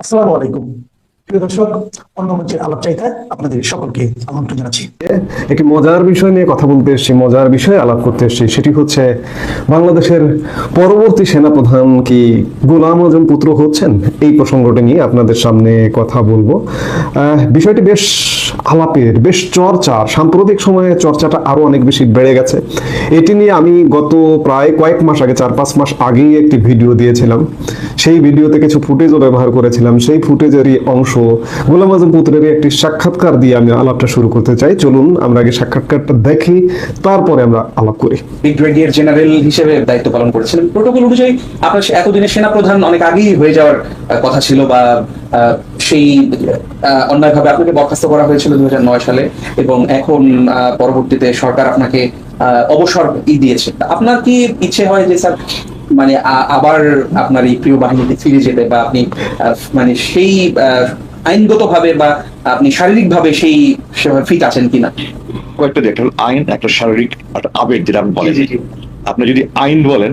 আসসালামু আলাইকুম প্রিয় দর্শক, অন্য মঞ্চের আলাপ চাইতে আপনাদের সকলকে আমন্ত্রণ জানাচ্ছি। একটি মজার বিষয় নিয়ে কথা বলতে এসেছি, মজার বিষয়ে আলাপ করতে এসেছি। সেটি হচ্ছে বাংলাদেশের পরবর্তী সেনাপ্রধান কি গোলাম আজম পুত্র হচ্ছেন? এই প্রসঙ্গটি নিয়ে আপনাদের সামনে কথা বলবো। বিষয়টি বেশ আলাপের, বেশ চর্চার। সাম্প্রতিক সময়ে চর্চাটা আরো অনেক বেশি বেড়ে গেছে। এটি নিয়ে আমি গত প্রায় কয়েক মাস আগে, 4-5 মাস আগেই একটি ভিডিও দিয়েছিলাম। সেই ভিডিওতে কিছু ফুটেজও ব্যবহার করেছিলাম। সেই ফুটেজেরই অংশ গোলাম আজম পুত্রের একটি সাক্ষাৎকার দিয়ে আমি আলাপটা শুরু করতে চাই। চলুন আমরা আগে সাক্ষাৎকারটা দেখি, তারপরে আমরা আলাপ করি। ব্রিগেডিয়ার জেনারেল হিসেবে দায়িত্ব পালন করেছিলেন। প্রোটোকল অনুযায়ী আপনার এতদিনের সেনাপ্রধান অনেক আগেই হয়ে যাওয়ার কথা ছিল, বা সেই অন্যায়ভাবে আপনাকে বরখাস্ত করা হয়েছিল 2009 সালে, এবং এখন পরবর্তীতে সরকার আপনাকে অবসর দিয়েছে। আপনার কি ইচ্ছে হয় যে স্যার, মানে আবার আপনার এই প্রিয় বাহিনীতে ফিরে যেতে, বা আপনি মানে সেই আইনগতভাবে বা আপনি শারীরিকভাবে সেই ফিট আছেন কিনা? কয়েকটা একটা আইন, একটা শারীরিক, একটা আবেগ, যেটা আপনি বলেন। আপনি যদি আইন বলেন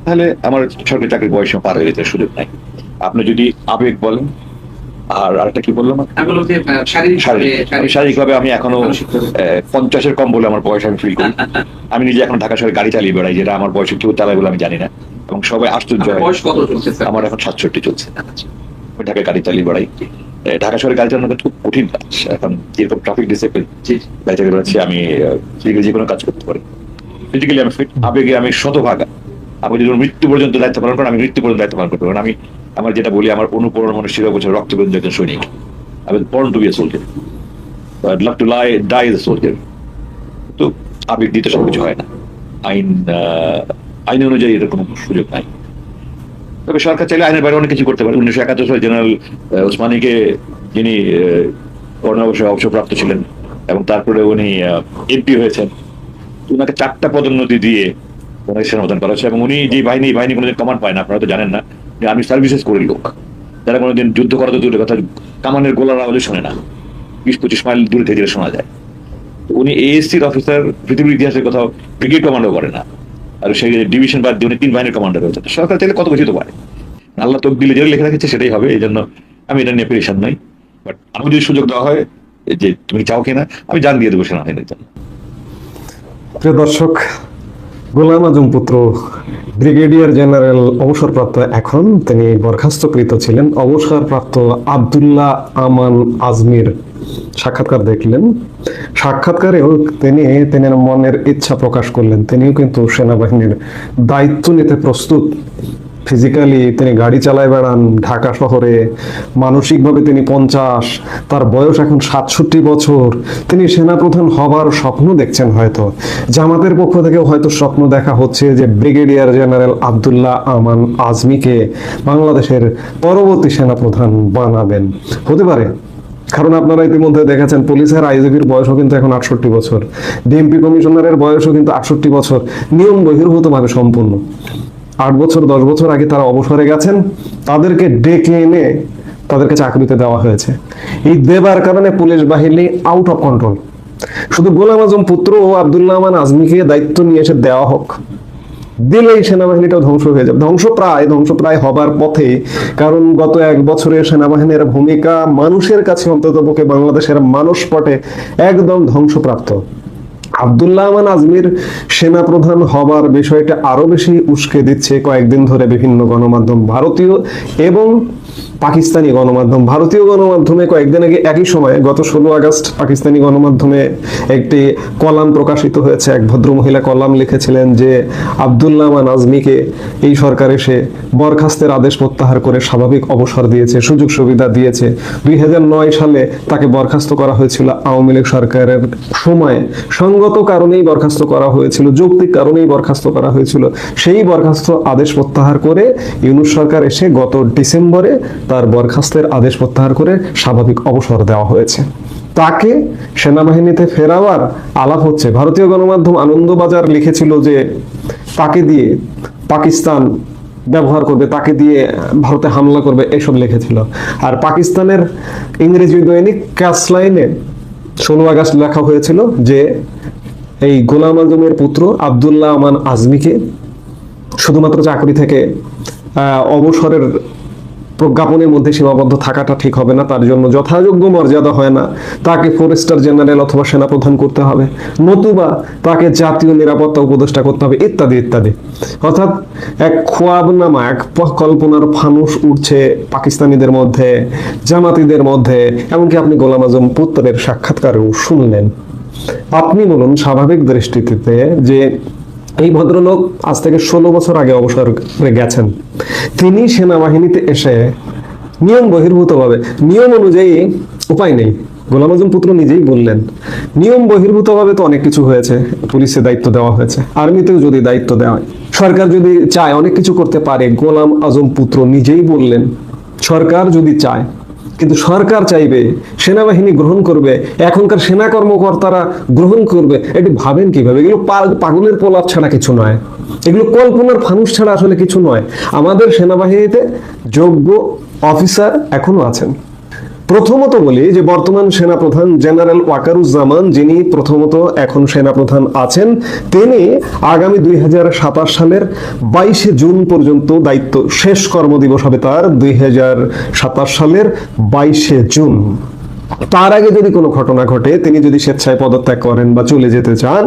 তাহলে আমার সরকারি চাকরির বয়স পার হয়ে যেতে সুযোগ নাই। আপনি যদি আবেগ বলেন, আর আরেকটা কি বললাম, শারীরিকভাবে আমি এখনো 50-এর কম বলে আমার বয়স আমি ফিল করি। আমি নিজে এখন ঢাকা শহরে গাড়ি চালিয়ে বেড়াই, যেটা আমার বয়সে কেউ চালায় বলে আমি জানি না, এবং সবাই আশ্চর্য হয়। আমার এখন 67 চলছে। আমি ঢাকায় গাড়ি চালিয়ে বেড়াই। ঢাকা শহরে গাড়ি চালানো খুব কঠিন কাজ। এখন যেরকম ট্রাফিক ডিসিপ্লিন, গাড়ি চালিয়ে বেড়াচ্ছি, আমি যে কোনো কাজ করতে পারি। ফিজিক্যালি আমি ফিট, আবেগে আমি শতভাগা। আমি যদি মৃত্যু পর্যন্ত দায়িত্ব পালন করেন, আমি মৃত্যু পর্যন্ত দায়িত্ব পালন করতে পারেন। আমি আমার যেটা বলি, আমার অনুপ্রেরণা মানে 16 বছর রক্তবিন্দু একজন সৈনিক। আমি born to be a soldier. So I'd love to die as a soldier. তো আবেগ দিতে সবকিছু হয় না। আইন অনুযায়ী এর কোনো সুযোগ নাই। তবে সরকার চাইলে আইনের বাইরে অনেক কিছু করতে পারে। 1971 সালে জেনারেল ওসমানীকে, যিনি অবসরপ্রাপ্ত ছিলেন এবং তারপরে উনি এমপি হয়েছেন, ওনাকে 4টা পদোন্নতি দিয়ে ওনাকে সেনাপ্রধান করা হয়েছে। এবং উনি যে বাহিনী কোনোদিন কমান্ড পায় না, আপনারা তো জানেন না, আর্মি সার্ভিসেস করি লোক, যারা কোনোদিন যুদ্ধ করা তো দূরের কথা, কামানের গোলার আওয়াজও শোনে না, 20-25 মাইল দূরে থেকে শোনা যায়। উনি এএসসির অফিসার, পৃথিবীর ইতিহাসের কোথাও ব্রিগেড কমান্ডও করে না, আর সেই ডিভিশন বাদ দিয়ে উনি 3 বাহিনীর কমান্ডার হয়েছে। সরকার চাইলে কত কিছু তো পারে। আল্লাহ তো দিলে যেটা লেখা রেখেছে সেটাই হবে। এই জন্য আমি এটা নিয়ে পেরেশান নই। বাট আমি যদি সুযোগ দেওয়া হয় যে তুমি চাও কিনা, আমি জান দিয়ে দেবো সেনাবাহিনীর জন্য। প্রিয় দর্শক, গোলাম আজম পুত্র ব্রিগেডিয়ার জেনারেল অবসরপ্রাপ্ত, এখন তিনি বরখাস্তকৃত ছিলেন। অবসরপ্রাপ্ত আব্দুল্লাহ আমান আজমির সাক্ষাৎকার দেখলেন। সাক্ষাৎকারেও তিনি মনের ইচ্ছা প্রকাশ করলেন। তিনিও কিন্তু সেনাবাহিনীর দায়িত্ব নিতে প্রস্তুত। ফিজিক্যালি তিনি গাড়ি চালায় বেড়ান ঢাকা শহরে, মানসিকভাবে তিনি 50, তার বয়স এখন 67 বছর। তিনি সেনাপ্রধান হবার স্বপ্ন দেখছেন। হয়তো জামাতের পক্ষ থেকে হয়তো স্বপ্ন দেখা হচ্ছে যে ব্রিগেডিয়ার জেনারেল আব্দুল্লাহ আমান আজমিকে বাংলাদেশের পরবর্তী সেনাপ্রধান বানাবেন। হতে পারে, কারণ আপনারা ইতিমধ্যে দেখেছেন পুলিশের আইজিপির বয়সও কিন্তু এখন 68 বছর, ডিএমপি কমিশনারের বয়সও কিন্তু 68 বছর, নিয়ম বহির্ভূতভাবে সম্পূর্ণ। 8 বছর 10 বছর আগে তারা অবসরে গেছেন, তাদেরকে ডেকে এনে তাদেরকে চাকরিতে দেওয়া হয়েছে। এই দেবার কারণে পুলিশ বাহিনী আউট অফ কন্ট্রোল। শুধু গোলাম আজম পুত্র ও আব্দুল্লাহ আমান আজমিকে দায়িত্ব নিয়ে এসে দেওয়া হোক, দিলেই সেনাবাহিনীটাও ধ্বংস হয়ে যাবে। ধ্বংসপ্রায় হবার পথে। কারণ গত 1 বছরের সেনাবাহিনীর ভূমিকা মানুষের কাছে, অন্ততপক্ষে বাংলাদেশের মানসপটে, একদম ধ্বংসপ্রাপ্ত। আব্দুল্লাহ আমান আজমির সেনাপ্রধান হবার বিষয়টা আরো বেশি উস্কে দিচ্ছে কয়েকদিন ধরে বিভিন্ন গণমাধ্যম, ভারতীয় এবং পাকিস্তানি গণমাধ্যম। ভারতীয় গণমাধ্যমে কয়েকদিন আগে একই সময়ে, গত 16 আগস্ট, পাকিস্তানি গণমাধ্যমে একটি কলাম প্রকাশিত হয়েছে। এক ভদ্রমহিলা কলাম লিখেছিলেন যে আব্দুল্লাহ আমান আজমিকে এই সরকার এসে বরখাস্তের আদেশ প্রত্যাহার করে স্বাভাবিক অবসর দিয়েছে, সুযোগ সুবিধা দিয়েছে। 2009 সালে তাকে বরখাস্ত করা হয়েছিল আওয়ামী লীগ সরকারের সময়। সঙ্গত কারণেই বরখাস্ত করা হয়েছিল, যৌক্তিক কারণেই বরখাস্ত করা হয়েছিল। সেই বরখাস্ত আদেশ প্রত্যাহার করে ইউনূস সরকার এসে গত ডিসেম্বরে তার বরখাস্তের আদেশ প্রত্যাহার করে স্বাভাবিক অবসর দেওয়া হয়েছে। তাকে সেনাবাহিনীতে ফেরাবার আলাপ হচ্ছে। ভারতীয় গণমাধ্যম আনন্দবাজার লিখেছিল যে তাকে দিয়ে পাকিস্তান ব্যবহার করবে, তাকে দিয়ে ভারতে হামলা করবে, এসব লিখেছিল। আর পাকিস্তানের ইংরেজি দৈনিক ক্যাসলাইনে 16 আগস্ট লেখা হয়েছিল যে এই গোলাম আজমের পুত্র আব্দুল্লাহ আমান আজমিকে শুধুমাত্র চাকরি থেকে অবসরের প্রজ্ঞাপনের মধ্যে সীমাবদ্ধ থাকাটা ঠিক হবে না, তার জন্য যথাযোগ্য মর্যাদা হয় না তাকে ফরেস্টার জেনারেল অথবা সেনাপ্রধান করতে হবে, নতুবা তাকে জাতীয় নিরাপত্তা উপদেষ্টা করতে হবে, ইত্যাদি ইত্যাদি। অর্থাৎ এক খোয়াবনামা, এক কল্পনার ফানুস উঠছে পাকিস্তানিদের মধ্যে, জামাতিদের মধ্যে। এমনকি আপনি গোলাম আজম পুত্রের সাক্ষাৎকারেও শুনলেন। আপনি বলুন স্বাভাবিক দৃষ্টিতে যে এই ভদ্রলোক আজ থেকে 16 বছর আগে অবসর করে গেছেন, তিনি সেনাবাহিনীতে এসে নিয়ম বহির্ভূতভাবে, নিয়ম অনুযায়ী উপায় নেই, গোলাম আজম পুত্র নিজেই বললেন নিয়ম বহির্ভূতভাবে তো অনেক কিছু হয়েছে, পুলিশে দায়িত্ব দেওয়া হয়েছে, আর্মিতেও যদি দায়িত্ব দেওয়া হয়, সরকার যদি চায় অনেক কিছু করতে পারে। গোলাম আজম পুত্র নিজেই বললেন সরকার যদি চায়, কিন্তু সরকার চাইবে, সেনাবাহিনী গ্রহণ করবে, এখনকার সেনা কর্মকর্তারা গ্রহণ করবে, এটি ভাবেন কিভাবে? এগুলো পাগলের প্রলাপ ছাড়া কিছু নয়, এগুলো কল্পনার ফানুস ছাড়া আসলে কিছু নয়। আমাদের সেনাবাহিনীতে যোগ্য অফিসার এখনো আছেন। প্রথমত বলি যে বর্তমান সেনাপ্রধান জেনারেল ওয়াকারুজ্জামান, যিনি প্রথমত এখন সেনাপ্রধান আছেন, তিনি আগামী 2027 সালের 22শে জুন পর্যন্ত দায়িত্ব শেষ, কর্মদিবস হবে তার 2027 সালের 22শে জুন। তার আগে যদি কোনো ঘটনা ঘটে, তিনি যদি স্বেচ্ছায় পদত্যাগ করেন বা চলে যেতে চান,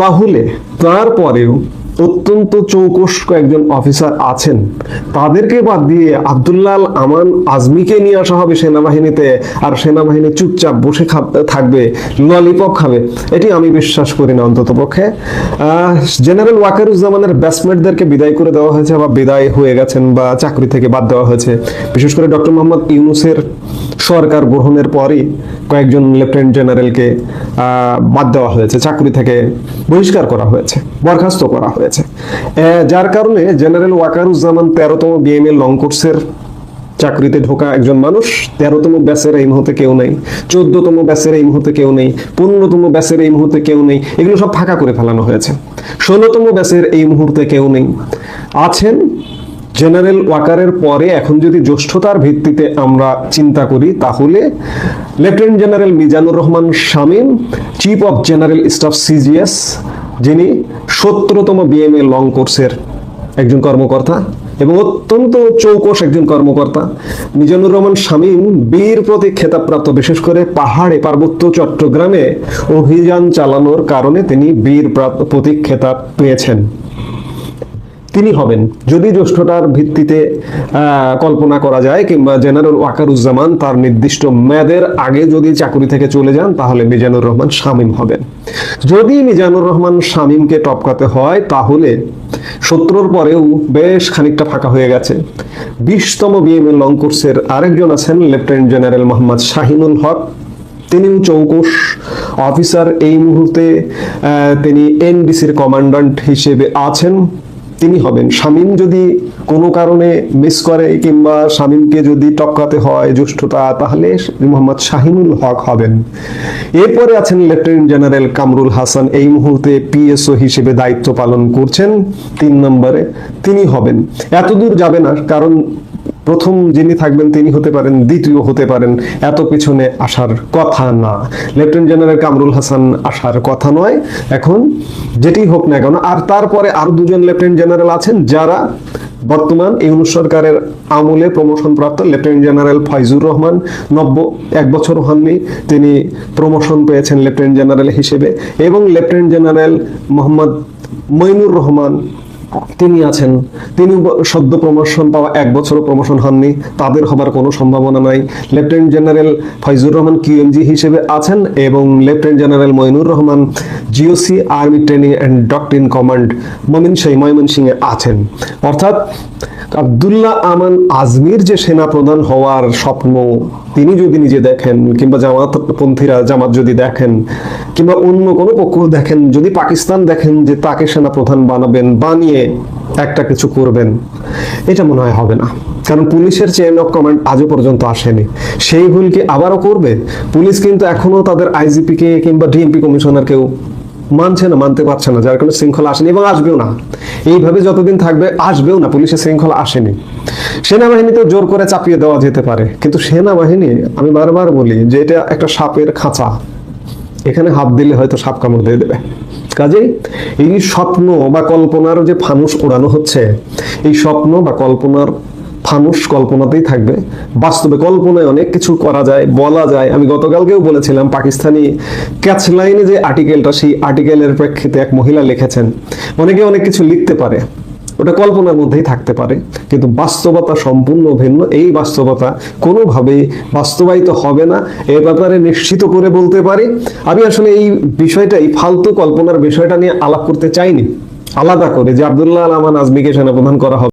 তাহলে তারপরেও অত্যন্ত চৌকস কয়েকজন অফিসার আছেন, তাদেরকে বাদ দিয়ে আব্দুল্লাহ আল আমান আজমিকে নিয়ে আসা হবে সেনাবাহিনীতে, আর সেনাবাহিনী চুপচাপ বসে থাকবে, ললিপপ খাবে। এটি আমি বিশ্বাস করি না অন্তত পক্ষে। জেনারেল ওয়াকারুজ্জামানের ব্যাটসম্যানদেরকে বিদায় করে দেওয়া হয়েছে বা বিদায় হয়ে গেছেন বা চাকরি থেকে বাদ দেওয়া হয়েছে। বিশেষ করে ডক্টর মোহাম্মদ ইউনূসের সরকার গ্রহণের পরই কয়েকজন লেফটেন্যান্ট জেনারেলকে বাদ দেওয়া হয়েছে, চাকরি থেকে বহিষ্কার করা হয়েছে, বরখাস্ত করা হয়েছে। যার কারণে জেনারেল ওয়াকারুজ্জামান 13তম বিএমএ লং কোর্সের চাকরিতে ঢোকা একজন মানুষ। 13তম ব্যাচের এই মুহূর্তে কেউ নেই, 14তম ব্যাচের এই মুহূর্তে কেউ নেই, 15তম ব্যাচের এই মুহূর্তে কেউ নেই, এগুলো সব ফাঁকা করে ফেলানো হয়েছে। 16তম ব্যাচের এই মুহূর্তে কেউ নেই, আছেন জেনারেল ওয়াকারের পরে। এখন যদি জ্যেষ্ঠতার ভিত্তিতে আমরা চিন্তা করি, তাহলে lieutenant general Mizanur Rahman Shamim, chief of general staff CGS, যিনি 17তম বিএমএ লং কোর্সের একজন কর্মকর্তা এবং অত্যন্ত চৌকস একজন কর্মকর্তা। মিজানুর রহমান শামীম বীর প্রতীক খেতাবপ্রাপ্ত, বিশেষ করে পাহাড়ে পার্বত্য চট্টগ্রামে অভিযান চালানোর কারণে তিনি বীর প্রতীক খেতাব পেয়েছেন। তিনি হবেন যদি জ্যেষ্ঠতার ভিত্তিতে কল্পনা করা যায়, কিংবা জেনারেল ওয়াকারুজ্জামান তার নির্দিষ্ট মেয়াদের আগে যদি চাকরি থেকে চলে যান, তাহলে মিজানুর রহমান শামীম হবেন। যদি মিজানুর রহমান শামীমকে টপকাতে হয়, তাহলে 17 পরেও বেশ খানিকটা ফাঁকা হয়ে গেছে। 20তম বিএমএ লং কোর্সের আরেকজন আছেন লেফটেন্যান্ট জেনারেল মোহাম্মদ শাহিনুল হক, তিনিও চৌকস অফিসার। এই মুহূর্তে তিনি এনডিসির কমান্ড্যান্ট হিসেবে আছেন, তিনি হবেন। শামীম যদি কোনো কারণে মিস করে কিংবা শামীমকে যদি টপকাতে হয় জ্যেষ্ঠতা, তাহলে মোহাম্মদ শাহিনুল হক হবেন। এরপরে আছেন লেফটেন্যান্ট জেনারেল কামরুল হাসান, এই মুহূর্তে পিএসও হিসেবে দায়িত্ব পালন করছেন 3 নম্বরে, তিনি হবেন। এতদূর যাবে না, কারণ প্রথম যিনি থাকবেন তিনি হতে পারেন, দ্বিতীয় হতে পারেন, এত পিছনে আসার কথা না। লেফটেন্যান্ট জেনারেল কামরুল হাসান আসার কথা নয় এখন, যেটি হোক না কেন। আর তারপরে আরো 2জন লেফটেন্যান্ট জেনারেল আছেন, যারা বর্তমান ইউনূস সরকারের আমলে প্রমোশন প্রাপ্ত। লেফটেন্যান্ট জেনারেল ফয়জুর রহমান 1 বছর হননি, তিনি প্রমোশন পেয়েছেন লেফটেন্যান্ট জেনারেল হিসেবে। এবং লেফটেন্যান্ট জেনারেল মোহাম্মদ মইনুর রহমান, তিনি আছেন, তিনি সদ্য প্রমোশন পাওয়া, 1 বছরও প্রমোশন হননি, তাদের হবার কোনো সম্ভাবনা নাই। Lieutenant general Faizur Rahman QMG হিসেবে আছেন এবং lieutenant general Moinur Rahman GOC army training and doctrine command ময়মনসিংহে আছেন। অর্থাৎ আব্দুল্লাহ আমান আজমির যে সেনাপ্রধান হওয়ার স্বপ্ন তিনি যদি নিজে দেখেন, কিংবা জামাতপন্থীরা জামাত যদি দেখেন, কিংবা অন্য কোনো পক্ষ দেখেন, যদি পাকিস্তান দেখেন যে তাকে সেনাপ্রধান বানাবেন, বানিয়ে একটা কিছু করবেন, এটা মনে হয় হবে না। কারণ পুলিশের চেইন অফ কমান্ড আজও পর্যন্ত আসেনি। সেই ভুল কি আবারও করবে? পুলিশ কিন্তু এখনো তাদের আইজিপি কে কিংবা ডিএমপি কমিশনারকেও মানছে না, মানতে পারছে না, যার কারণে শৃঙ্খলা আসেনি এবং আসবেও না। এইভাবে যতদিন থাকবে আসবেও না, পুলিশের শৃঙ্খলা আসেনি। সেনাবাহিনীতে জোর করে চাপিয়ে দেওয়া যেতে পারে, কিন্তু সেনাবাহিনী, আমি বারবার বলি যে এটা একটা সাপের খাঁচা, এখানে হাত দিলে হয়তো সাপ কামড় দিয়ে দেবে। কাজেই এই স্বপ্ন বা কল্পনার যে ফানুস ওড়ানো হচ্ছে, এই স্বপ্ন বা কল্পনার ফানুস কল্পনাতেই থাকবে। বাস্তবে কল্পনায় অনেক কিছু করা যায়, বলা যায়। আমি গতকালকেও বলেছিলাম, পাকিস্তানি ক্যাচ লাইনে যে আর্টিকেলটা, সেই আর্টিকেলের প্রেক্ষিতে এক মহিলা লিখেছেন, অনেকে অনেক কিছু লিখতে পারে, ওটা কল্পনার মধ্যেই থাকতে পারে, কিন্তু বাস্তবতা সম্পূর্ণ ভিন্ন। এই বাস্তবতা কোনোভাবেই বাস্তবায়িত হবে না, এ ব্যাপারে নিশ্চিত করে বলতে পারি। আমি আসলে এই বিষয়টাই, ফালতু কল্পনার বিষয়টা নিয়ে আলাপ করতে চাইনি আলাদা করে, যে আব্দুল্লাহ আল আমান আজমিকে সেনাপ্রধান করা হবে।